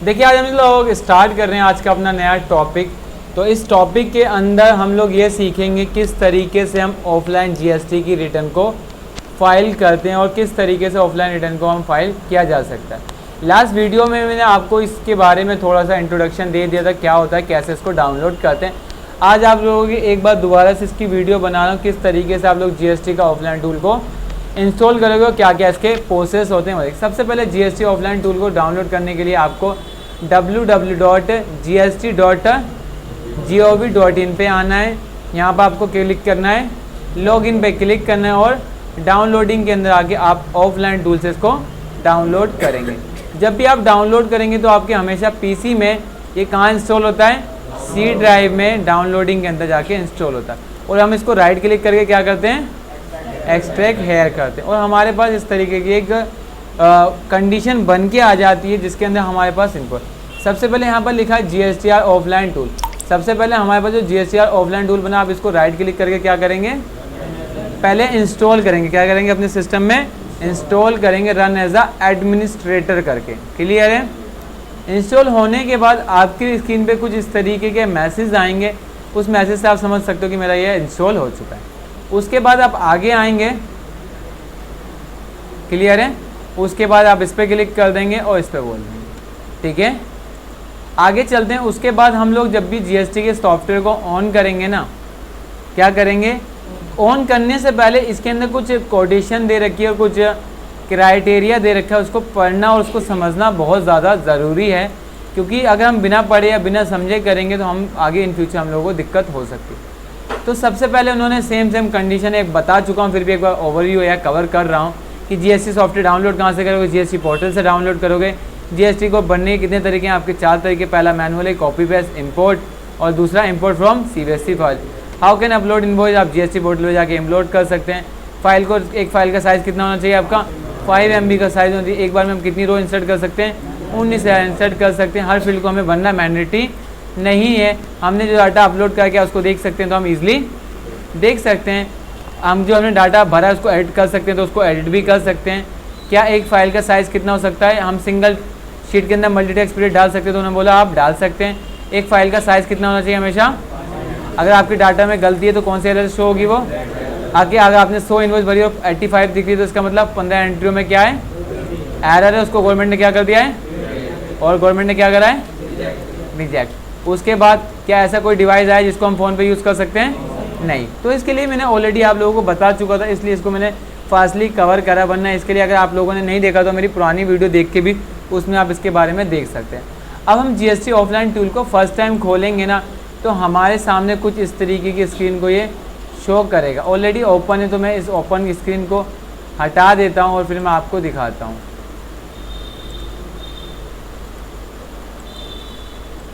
देखिए आज हम लोग स्टार्ट कर रहे हैं आज का अपना नया टॉपिक। तो इस टॉपिक के अंदर हम लोग ये सीखेंगे किस तरीके से हम ऑफलाइन जीएसटी की रिटर्न को फाइल करते हैं और किस तरीके से ऑफलाइन रिटर्न को हम फाइल किया जा सकता है। लास्ट वीडियो में मैंने आपको इसके बारे में थोड़ा सा इंट्रोडक्शन दे दिया था, क्या होता है, कैसे इसको डाउनलोड करते हैं। आज आप लोगों की एक बार दोबारा से इसकी वीडियो बना रहा हूँ, किस तरीके से आप लोग जीएसटी का ऑफलाइन टूल को इंस्टॉल करोगे और क्या क्या इसके प्रोसेस होते हैं। सबसे पहले जीएसटी ऑफलाइन टूल को डाउनलोड करने के लिए आपको www.gst.gov.in पे आना है। यहाँ पर आपको क्लिक करना है, लॉगिन पे क्लिक करना है और डाउनलोडिंग के अंदर आके आप ऑफलाइन टूल से इसको डाउनलोड करेंगे। जब भी आप डाउनलोड करेंगे तो आपके हमेशा पीसी में ये कहाँ इंस्टॉल होता है, सी ड्राइव में डाउनलोडिंग के अंदर जाके इंस्टॉल होता है। और हम इसको राइट क्लिक करके क्या करते हैं, एक्सट्रैक्ट हेयर करते हैं और हमारे पास इस तरीके की एक कंडीशन बन के आ जाती है जिसके अंदर हमारे पास इनपुट सबसे पहले यहाँ पर लिखा है जीएसटीआर ऑफलाइन टूल। सबसे पहले हमारे पास जो जीएसटीआर ऑफलाइन टूल बना, आप इसको राइट क्लिक करके क्या करेंगे, पहले इंस्टॉल करेंगे। क्या करेंगे, अपने सिस्टम में इंस्टॉल करेंगे रन एज अ एडमिनिस्ट्रेटर करके। क्लियर है। इंस्टॉल होने के बाद आपकी स्क्रीन पे कुछ इस तरीके के मैसेज आएंगे। उस मैसेज से आप समझ सकते हो कि मेरा ये इंस्टॉल हो चुका है। उसके बाद आप आगे आएंगे। क्लियर है। उसके बाद आप इस पर क्लिक कर देंगे और इस पर बोल देंगे। ठीक है, आगे चलते हैं। उसके बाद हम लोग जब भी जीएसटी के सॉफ्टवेयर को ऑन करेंगे ना, क्या करेंगे, ऑन करने से पहले इसके अंदर कुछ कोटेशन दे रखी है और कुछ क्राइटेरिया दे रखा है, उसको पढ़ना और उसको समझना बहुत ज़्यादा ज़रूरी है। क्योंकि अगर हम बिना पढ़े या बिना समझे करेंगे तो हम आगे इन फ्यूचर हम लोगों को दिक्कत हो सकती है। तो सबसे पहले उन्होंने सेम कंडीशन एक बता चुका हूँ, फिर भी एक बार ओवरव्यू या कवर कर रहा हूँ कि जीएसटी सॉफ्टवेयर डाउनलोड कहाँ से करोगे, जीएसटी पोर्टल से डाउनलोड करोगे। जीएसटी को बनने के कितने तरीके हैं, आपके 4 तरीके। पहला मैनुअल है, कॉपी पेस्ट, इंपोर्ट, और दूसरा import from CBSE file. How can upload invoice, आप जीएसटी पोर्टल में जाके अपलोड कर सकते हैं। फाइल को, एक फाइल का साइज़ कितना होना चाहिए, आपका 5 MB का साइज़ होना चाहिए। एक बार में हम कितनी रो इंसर्ट कर सकते हैं, 19 इंसर्ट कर सकते हैं। हर फील्ड को हमें बनना मैंडेटरी नहीं है। हमने जो डाटा अपलोड करके उसको देख सकते हैं, तो हम ईजिली देख सकते हैं। हम जो हमने डाटा भरा है उसको एडिट कर सकते हैं, तो उसको एडिट भी कर सकते हैं। क्या एक फ़ाइल का साइज़ कितना हो सकता है, हम सिंगल शीट के अंदर मल्टीटेक्स्ट पीरियड डाल सकते हैं, तो उन्होंने बोला आप डाल सकते हैं। एक फ़ाइल का साइज़ कितना होना चाहिए हमेशा, अगर आपकी डाटा में गलती है तो कौन सी एरर शो होगी वो आगे। अगर आपने 100 इनवॉइस भरी और 85 दिख रही है तो इसका मतलब 15 एंट्रियों में क्या है, एरर है, उसको गवर्नमेंट ने क्या कर दिया है, और गवर्नमेंट ने क्या करा है, रिजेक्ट। उसके बाद क्या ऐसा कोई डिवाइस आया जिसको हम फ़ोन पे यूज़ कर सकते हैं, नहीं। तो इसके लिए मैंने ऑलरेडी आप लोगों को बता चुका था, इसलिए इसको मैंने फास्टली कवर करा। वरना इसके लिए अगर आप लोगों ने नहीं देखा तो मेरी पुरानी वीडियो देख के भी उसमें आप इसके बारे में देख सकते हैं। अब हम जीएसटी ऑफलाइन टूल को फर्स्ट टाइम खोलेंगे ना, तो हमारे सामने कुछ इस तरीके की स्क्रीन को ये शो करेगा। ऑलरेडी ओपन है तो मैं इस ओपन स्क्रीन को हटा देता हूँ और फिर मैं आपको दिखाता हूँ।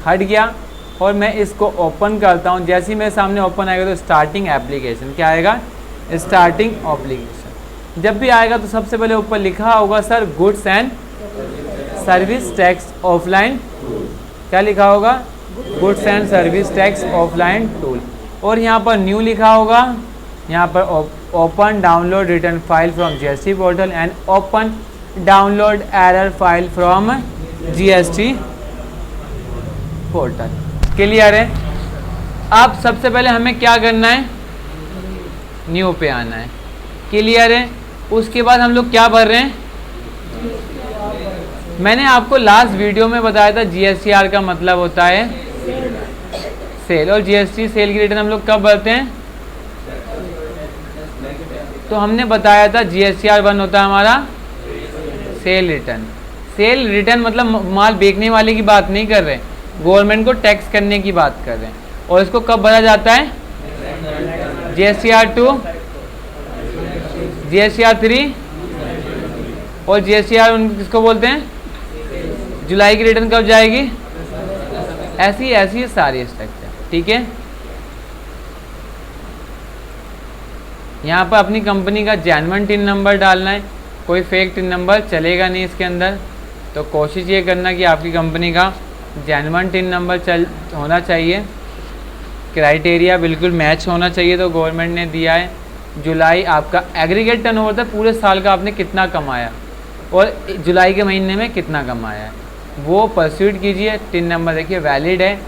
हट गया और मैं इसको ओपन करता हूँ। जैसे ही मेरे सामने ओपन आएगा तो स्टार्टिंग एप्लीकेशन, क्या आएगा, स्टार्टिंग एप्लीकेशन। जब भी आएगा तो सबसे पहले ऊपर लिखा होगा sir goods and service tax offline, क्या लिखा होगा, goods and service tax offline tool. और यहाँ पर न्यू लिखा होगा, यहाँ पर open download return file from GST portal and open download error file from GST portal. Clear है। अब सबसे पहले हमें क्या करना है, न्यू पे आना है। क्लियर है। उसके बाद हम लोग क्या भर रहे हैं, मैंने आपको लास्ट वीडियो में बताया था जीएसटीआर का मतलब होता है सेल, और जीएसटी सेल की रिटर्न हम लोग कब भरते हैं, तो हमने बताया था जीएसटीआर 1 होता है हमारा सेल रिटर्न। सेल रिटर्न मतलब माल बेचने वाले की बात नहीं कर रहे, गवर्नमेंट को टैक्स करने की बात कर रहे हैं। और इसको कब भरा जाता है, जीएसटीआर 2, जीएसटीआर 3 और जीएसटीआर किसको बोलते हैं, जुलाई की रिटर्न कब जाएगी, ऐसी सारी स्ट्रक्चर। ठीक है। यहाँ पर अपनी कंपनी का जेन्युइन टिन नंबर डालना है, कोई फेक टिन नंबर चलेगा नहीं इसके अंदर। तो कोशिश ये करना कि आपकी कंपनी का जेन्युइन टिन नंबर होना चाहिए, क्राइटेरिया बिल्कुल मैच होना चाहिए। तो गवर्नमेंट ने दिया है जुलाई आपका एग्रीगेट टर्नओवर था, पूरे साल का आपने कितना कमाया और जुलाई के महीने में कितना कमाया है। वो परस्यूट कीजिए। टिन नंबर देखिए वैलिड है,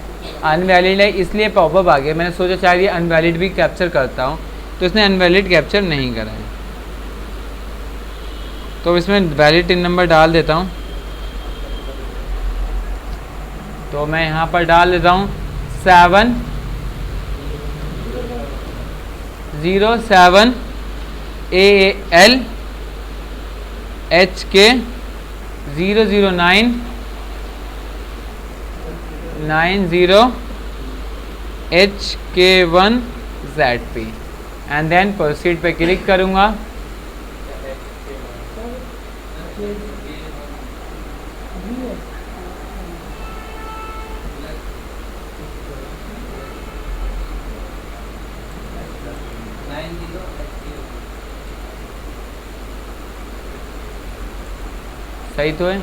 अनवैलिड है, इसलिए पॉपअप आ गया। मैंने सोचा शायद ये अनवैलिड भी कैप्चर करता हूँ, तो इसने अनवैलिड कैप्चर नहीं करा है, तो इसमें वैलिड टिन नंबर डाल देता हूँ। तो मैं यहाँ पर डाल देता हूँ 707 AAL HK 009 90 HK1 ZP and then proceed पे क्लिक करूँगा। सही तो है।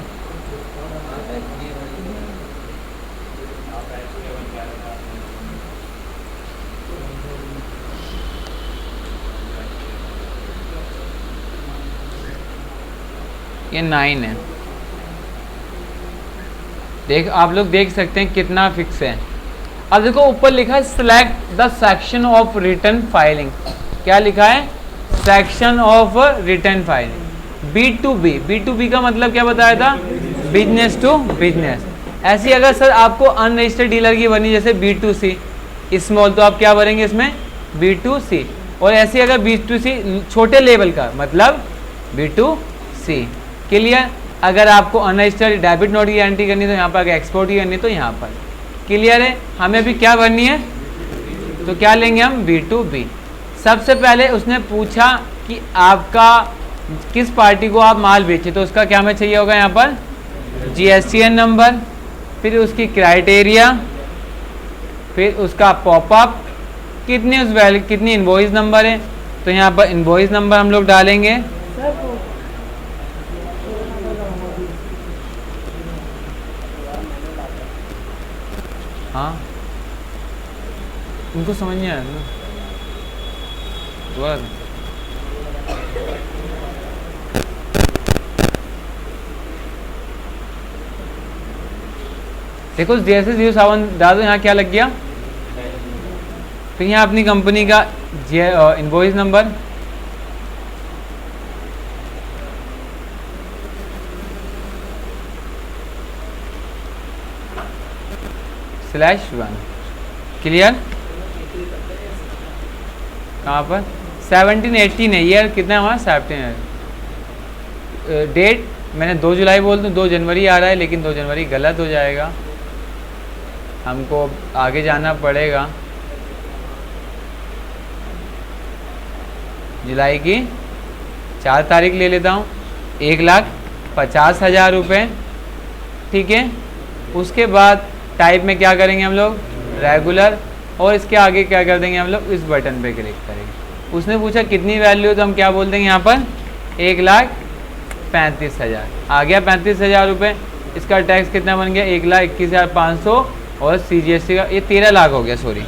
ये 9 है। आप लोग देख सकते हैं कितना फिक्स है। अब देखो ऊपर लिखा है select the section of return filing. क्या लिखा है? Section of return filing. B2B, B2B का मतलब क्या बताया था? Business to business. ऐसी अगर सर आपको अनरजिस्टर्ड डीलर की बनी जैसे B2C स्मॉल, तो आप क्या भरेंगे इसमें? B2C। और ऐसी अगर B2C छोटे लेवल का मतलब B2C। क्लियर? अगर आपको अनरजिस्टर्ड डेबिट नोट की एंट्री करनी है तो यहाँ पर, अगर एक्सपोर्ट की करनी है तो यहाँ पर। क्लियर है? हमें अभी क्या भरनी है? तो क्या लेंगे हम? B2B। सबसे पहले उसने पूछा कि आपका किस पार्टी को आप माल बेचे, तो उसका क्या हमें चाहिए होगा यहाँ पर? GSTN नंबर, फिर उसकी क्राइटेरिया, फिर उसका पॉपअप, कितनी इनवॉइस नंबर है, तो यहाँ पर इनवॉइस नंबर हम लोग डालेंगे। हाँ, उनको समझ नहीं आया ना। देखो जैसे 07 डाल दो, यहाँ क्या लग गया? फिर यहाँ अपनी कंपनी का इनवॉइस नंबर, /1। क्लियर? कहाँ पर? 17-18 है। ईयर कितना है हमारा? 17 है। डेट मैंने 2 जुलाई बोल दूँ, 2 जनवरी आ रहा है, लेकिन 2 जनवरी गलत हो जाएगा, हमको आगे जाना पड़ेगा। जुलाई की 4 तारीख ले लेता हूँ। 1,50,000 रुपये। ठीक है। उसके बाद टाइप में क्या करेंगे हम लोग? रेगुलर। और इसके आगे क्या कर देंगे हम लोग? इस बटन पे क्लिक करेंगे। उसने पूछा कितनी वैल्यू, तो हम क्या बोल देंगे यहाँ पर? 1,35,000 आ गया। 35,000 रुपये। इसका टैक्स कितना बन गया? 1,21,500 और CGST का ये 13 लाख हो गया, सॉरी।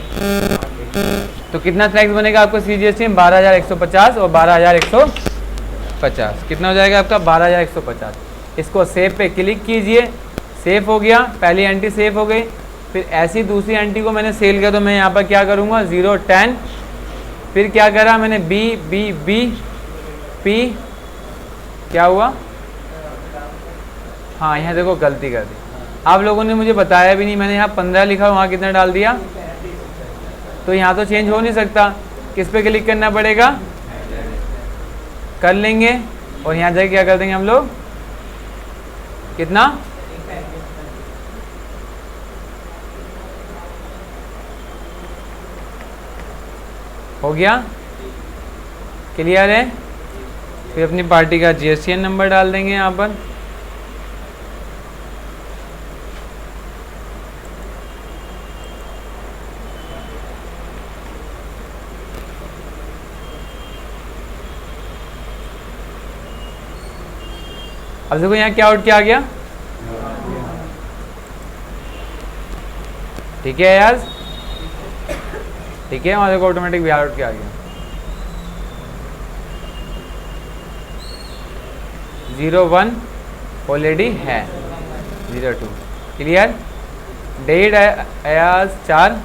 तो कितना टैक्स बनेगा आपको CGST में? 12,150 और 12,150 कितना हो जाएगा आपका? 12,150। इसको सेव पे क्लिक कीजिए। सेव हो गया, पहली एंट्री सेव हो गई। फिर ऐसी दूसरी एंट्री को मैंने सेल किया, तो मैं यहाँ पर क्या करूँगा? 010। फिर क्या करा मैंने? B क्या हुआ? हाँ, यहाँ देखो गलती कर दी। आप लोगों ने मुझे बताया भी नहीं, मैंने यहाँ 15 लिखा, वहाँ कितना डाल दिया? तो यहाँ तो चेंज हो नहीं सकता। किस पे क्लिक करना पड़ेगा? कर लेंगे। और यहाँ जाके क्या कर देंगे हम लोग? कितना? हो गया। क्लियर है? फिर अपनी पार्टी का GSTN नंबर डाल देंगे यहाँ पर। अब देखो यहाँ क्या आउट क्या आ गया? ठीक है यार, ठीक है। वहाँ देखो ऑटोमेटिक भी आउट क्या आ गया? 01 ऑलरेडी है, 02। क्लियर। डेट आया 4,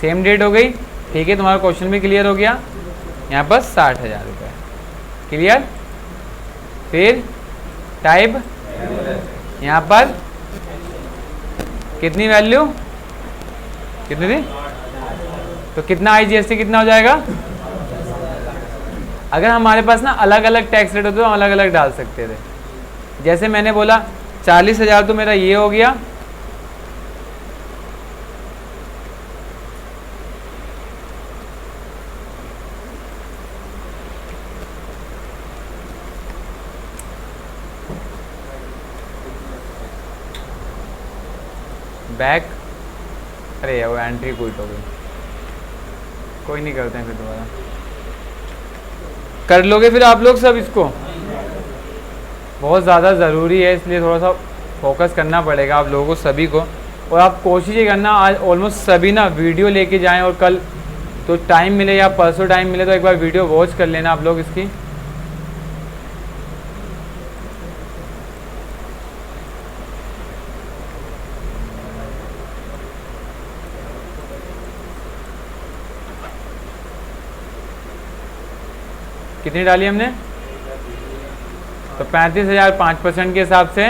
सेम डेट हो गई। ठीक है, तुम्हारा क्वेश्चन भी क्लियर हो गया। यहाँ पर 60,000 रुपये। क्लियर। फिर टाइप, यहाँ पर कितनी वैल्यू, कितनी थी, तो कितना IGST कितना हो जाएगा। अगर हमारे पास ना अलग अलग टैक्स रेट होते तो हम अलग अलग डाल सकते थे। जैसे मैंने बोला 40,000 तो मेरा ये हो गया, बैक, अरे यार वो एंट्री क्विट हो गई, कोई नहीं, करते हैं फिर दोबारा। कर लोगे फिर आप लोग सब इसको, बहुत ज़्यादा ज़रूरी है, इसलिए थोड़ा सा फोकस करना पड़ेगा आप लोगों को सभी को। और आप कोशिश ये करना आज ऑलमोस्ट सभी ना वीडियो लेके जाएं, और कल तो टाइम मिले या परसों टाइम मिले तो एक बार वीडियो वॉच कर लेना आप लोग इसकी। कितनी डाली हमने, तो 35,000 5% के हिसाब से,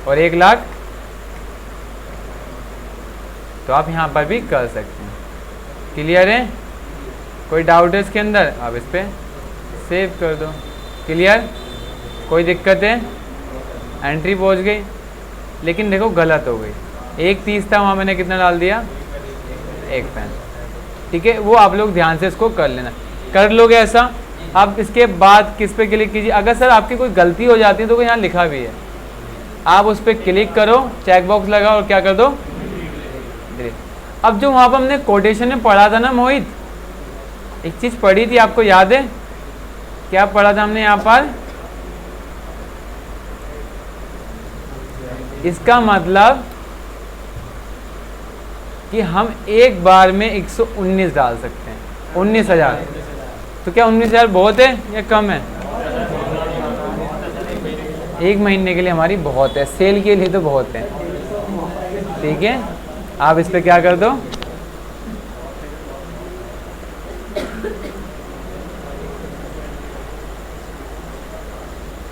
और 1 लाख, तो आप यहाँ पर भी कर सकते हैं। क्लियर है, कोई डाउट है इसके अंदर, आप इस पर सेव कर दो। क्लियर, कोई दिक्कत है, एंट्री पहुँच गई, लेकिन देखो गलत हो गई, 1.30 था, वहाँ मैंने कितना डाल दिया, 1 पेन। ठीक है, वो आप लोग ध्यान से इसको कर लेना, कर लोगे ऐसा। अब इसके बाद किस पे क्लिक कीजिए, अगर सर आपकी कोई गलती हो जाती है तो यहाँ लिखा भी है, आप उस पर क्लिक करो, चेक बॉक्स लगा और क्या कर दो, डिलीट। अब जो वहाँ पर हमने कोटेशन में पढ़ा था ना मोहित, एक चीज़ पढ़ी थी, आपको याद है क्या पढ़ा था हमने यहाँ पर, इसका मतलब कि हम एक बार में 119 डाल सकते हैं, 19,000। तो क्या 19,000 बहुत है या कम है, एक महीने के लिए हमारी बहुत है, सेल के लिए तो बहुत है। ठीक है, आप इस पे क्या कर दो,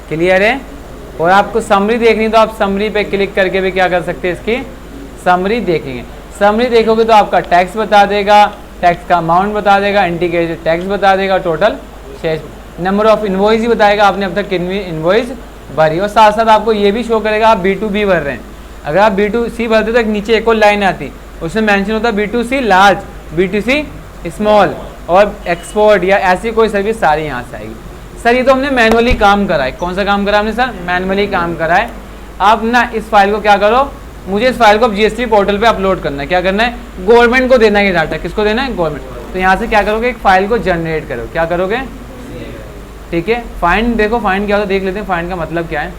क्लियर है। और आपको समरी देखनी तो आप समरी पे क्लिक करके भी क्या कर सकते हैं, इसकी समरी देखेंगे। समरी देखोगे तो आपका टैक्स बता देगा, टैक्स का अमाउंट बता देगा, इंटीग्रेटेड टैक्स बता देगा, टोटल शेष, नंबर ऑफ इनवॉइस ही बताएगा आपने अब तक कितनी इनवॉइस भरी, और साथ साथ आपको ये भी शो करेगा आप B2B भर रहे हैं। अगर आप B2C भरते तो एक नीचे एक और लाइन आती, उसमें मेंशन होता है B2C लार्ज, B2C स्मॉल और एक्सपोर्ट या ऐसी कोई सर्विस सारी यहाँ से आएगी। सर ये तो हमने मैनुअली काम करा है, कौन सा काम करा हमने सर, मैनुअली काम करा है। आप ना इस फाइल को क्या करो, मुझे इस फाइल को अब GST पोर्टल पे अपलोड करना है, क्या करना है, गवर्नमेंट को देना है ये डाटा, किसको देना है, गवर्नमेंट। तो यहाँ से क्या करोगे, एक फाइल को जनरेट करो, क्या करोगे, ठीक है। फाइंड देखो, फाइंड क्या होता है देख लेते हैं, फाइंड का मतलब क्या है।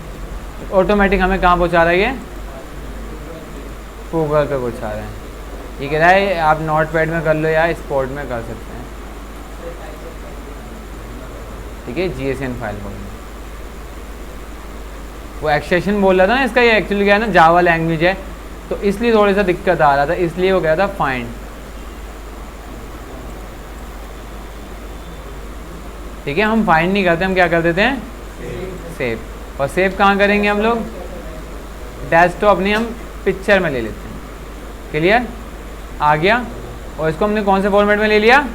ऑटोमेटिक हमें कहाँ पहुँचा रहा है ये, गूगल पे पहुँचा रहे हैं। ये कह रहा है आप नोट पैड में कर लो या स्पॉट में कर सकते हैं, ठीक है। GSN फाइल बोल, वो एक्सटेंशन बोल रहा था ना इसका, ये एक्चुअली क्या है ना जावा लैंग्वेज है, तो इसलिए थोड़ा सा दिक्कत आ रहा था, इसलिए वो गया था फाइंड। ठीक है, हम फाइंड नहीं करते, हम क्या कर देते हैं, सेव। और सेव कहाँ करेंगे हम लोग, डेस्कटॉप अपनी हम पिक्चर में ले लेते हैं। क्लियर, आ गया। और इसको हमने कौन से फॉर्मेट में ले लिया,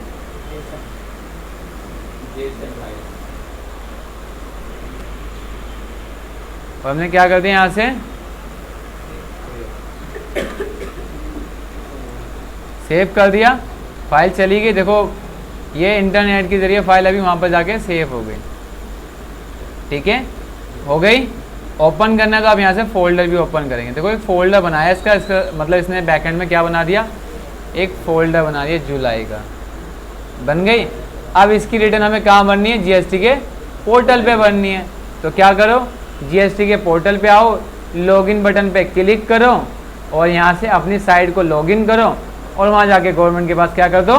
और हमने क्या कर दिया यहाँ से सेव कर दिया, फाइल चली गई। देखो ये इंटरनेट के जरिए फाइल अभी वहाँ पर जाके सेव हो गई, ठीक है, हो गई। ओपन करना है तो आप यहाँ से फोल्डर भी ओपन करेंगे। देखो एक फोल्डर बनाया इसका मतलब इसने बैकएंड में क्या बना दिया, एक फोल्डर बना दिया जुलाई का, बन गई। अब इसकी रिटर्न हमें कहाँ भरनी है, GST के पोर्टल पे भरनी है। तो क्या करो, GST के पोर्टल पे आओ, लॉगिन बटन पे क्लिक करो और यहाँ से अपनी साइट को लॉगिन करो और वहाँ जाके गवर्नमेंट के पास क्या कर दो,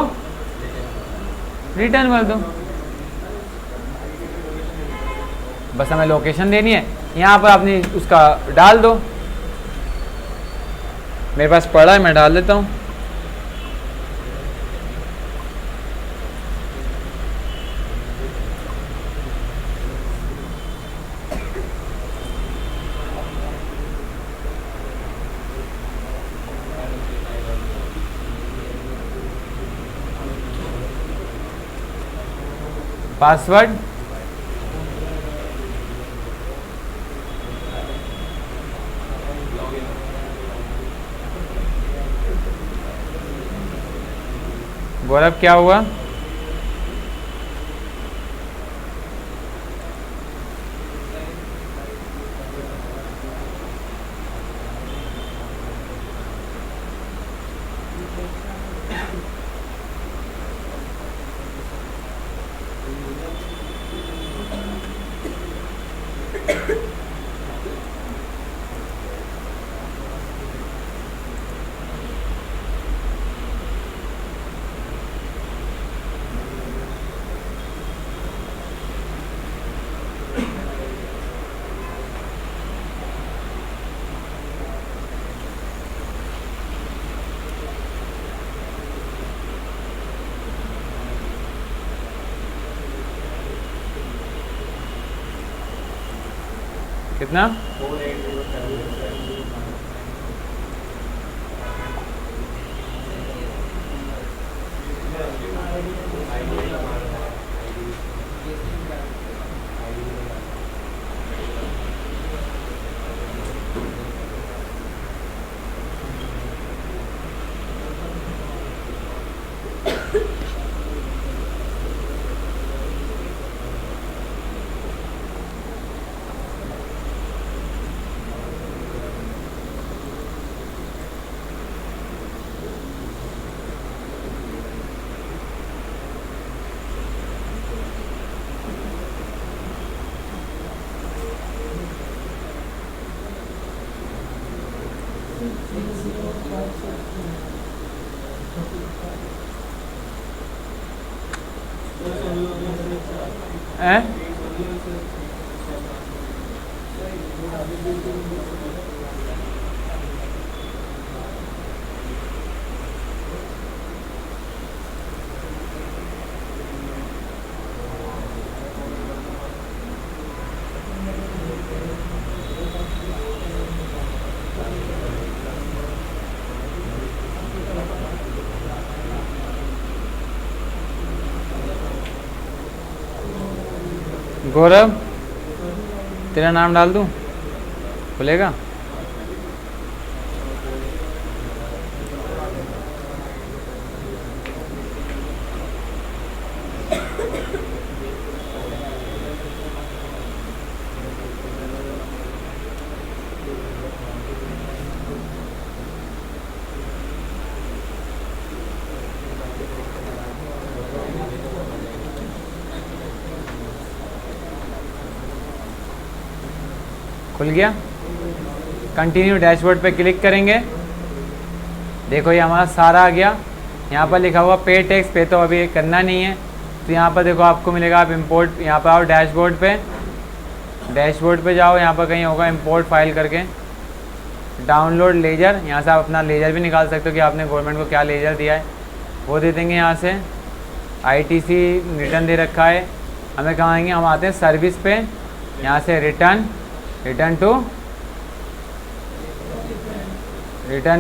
रिटर्न भर दो। बस हमें लोकेशन देनी है, यहाँ पर आपने उसका डाल दो, मेरे पास पड़ा है, मैं डाल देता हूँ। पासवर्ड गौरव क्या हुआ? कितना? हैं? गौरव तेरा नाम डाल दूं, खुलेगा? खुल गया। कंटिन्यू डैशबोर्ड पे क्लिक करेंगे। देखो ये हमारा सारा आ गया। यहाँ पर लिखा हुआ पे टैक्स, पे तो अभी करना नहीं है, तो यहाँ पर देखो आपको मिलेगा, आप इंपोर्ट, यहाँ पर आओ डैशबोर्ड पे, डैशबोर्ड पे जाओ, यहाँ पर कहीं होगा इंपोर्ट फाइल करके, डाउनलोड लेजर, यहाँ से आप अपना लेजर भी निकाल सकते हो कि आपने गवर्नमेंट को क्या लेजर दिया है, वो दे देंगे। यहाँ से आईटीसी रिटर्न दे रखा है, हमें कहाँ आएंगे, हम आते हैं सर्विस पे, यहाँ से return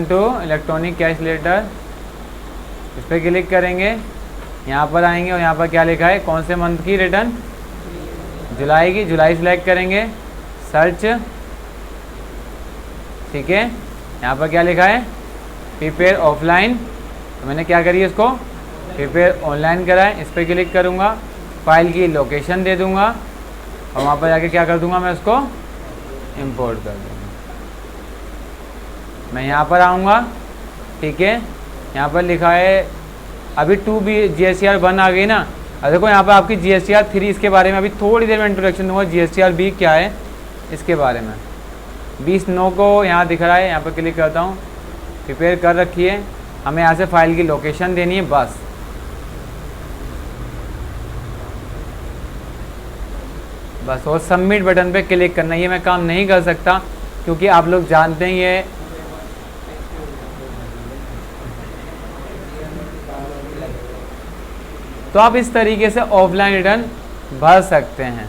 to electronic cash ledger, इस पर क्लिक करेंगे। यहाँ पर आएंगे और यहाँ पर क्या लिखा है, कौन से मंथ की रिटर्न, जुलाई की, जुलाई सेलेक्ट करेंगे, सर्च, ठीक है। यहाँ पर क्या लिखा है, प्रिपेयर ऑफलाइन, तो मैंने क्या करी है, इसको प्रिपेयर ऑनलाइन करा है, इस पर क्लिक करूँगा, फाइल की लोकेशन दे दूँगा और वहाँ पर जाके क्या कर दूँगा, मैं उसको इंपोर्ट कर दूँगा। मैं यहाँ पर आऊँगा, ठीक है। यहाँ पर लिखा है अभी 2B GSTR 1 आ गई ना। अब देखो यहाँ पर आपकी GSTR 3, इसके बारे में अभी थोड़ी देर में इंट्रोडक्शन दूँगा। GSTR B क्या है इसके बारे में। 20/9 को यहाँ दिख रहा है, यहाँ पर क्लिक करता हूँ, प्रिपेयर कर रखी है, हमें यहाँ से फाइल की लोकेशन देनी है, बस और सबमिट बटन पे क्लिक करना है। ये मैं काम नहीं कर सकता क्योंकि आप लोग जानते हैं ये तो आप इस तरीके से ऑफलाइन रिटर्न भर सकते हैं।